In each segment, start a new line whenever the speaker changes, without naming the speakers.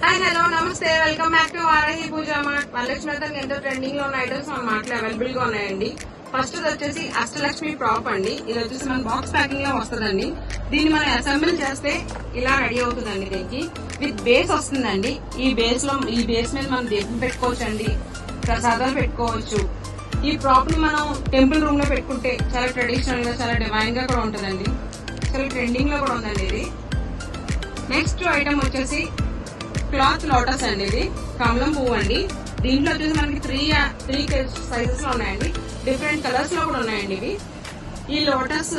Hi hello నమస్తే welcome back to Varahi Pooja Mart. Varalakshmi Vratam ఎంతో trending లో ఉన్న ఐటమ్స్ మన మార్ట్ లో అవైలబుల్ గా ఉన్నాయండి. ఫస్ట్ వచ్చేసి అష్టలక్ష్మి ప్రాప్ అండి. ఇది వచ్చేసి మన బాక్స్ ప్యాకింగ్ లో వస్తుందండి. దీన్ని మనం అసెంబ్లీ చేస్తే ఇలా రెడీ అవుతుందండి. దీనికి విత్ బేస్ వస్తుందండి. ఈ బేస్ మీద మనం దీపం పెట్టుకోవచ్చు అండి, ప్రసాదాలు పెట్టుకోవచ్చు. ఈ ప్రాప్ ని మనం టెంపుల్ రూమ్ లో పెట్టుకుంటే చాలా ట్రెడిషనల్ గా చాలా డివైన్ గా కూడా ఉంటుందండి. చాలా ట్రెండింగ్ లో కూడా ఉందండి ఇది. నెక్స్ట్ ఐటమ్ వచ్చేసి క్లాత్ లోటస్ అండి. ఇది కమలం పువ్వు అండి. దీంట్లో వచ్చేసి మనకి త్రీ సైజెస్ లో ఉన్నాయండి. డిఫరెంట్ కలర్స్ లో కూడా ఉన్నాయండి ఇవి. ఈ లోటస్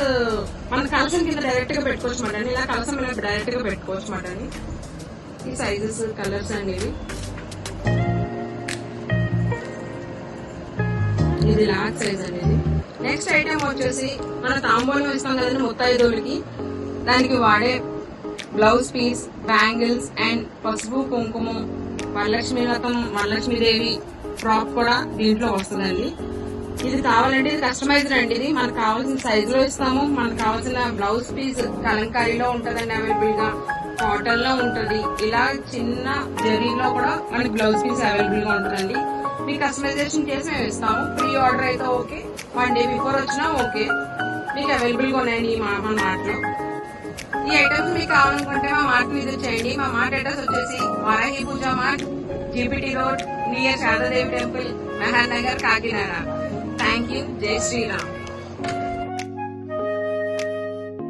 మన కలసం కింద డైరెక్ట్ గా పెట్టుకోవచ్చు మాట అండి. ఇలా కలసం ఇలా డైరెక్ట్ గా పెట్టుకోవచ్చు మాట అండి. ఈ సైజెస్ కలర్స్ అండి ఇవి. ఇది లార్జ్ సైజ్ అండి ఇది. నెక్స్ట్ ఐటమ్ వచ్చేసి మన తాంబూలం ఇస్తాం కదండి ముత్తైదువులకి, దానికి వాడే బ్లౌజ్ పీస్, బ్యాంగిల్స్ అండ్ పసుపు కుంకుమ, వరలక్ష్మి వ్రతం వరలక్ష్మీదేవి ఫ్రాక్ కూడా దీంట్లో వస్తుందండి. ఇది కావాలంటే ఇది కస్టమైజ్డ్ అండి. ఇది మనకు కావాల్సిన సైజ్ లో ఇస్తాము. మనకు కావాల్సిన బ్లౌజ్ పీస్ కలంకారీలో ఉంటదండి, అవైలబుల్ గా కాటన్ లో ఉంటది. ఇలా చిన్న జరీలో కూడా మనకి బ్లౌజ్ పీస్ అవైలబుల్ గా ఉంటుందండి. మీకు కస్టమైజేషన్ చేసి మేము ఇస్తాము. ప్రీ ఆర్డర్ అయితే ఓకే, 1 డే బిఫోర్ వచ్చినా ఓకే, మీకు అవైలబుల్ గా ఉన్నాయండి మన మార్ట్ లో. ఈ ఐటమ్స్ మీకు కావాలనుకుంటే మా మార్ట్ విజిట్ చేయండి. మా మార్ట్ అడ్రస్ వచ్చేసి Varahi Pooja mart, GPT road, near Saradadevi temple, Mehar Nagar, Kakinada. Thank you. Jai Sriram.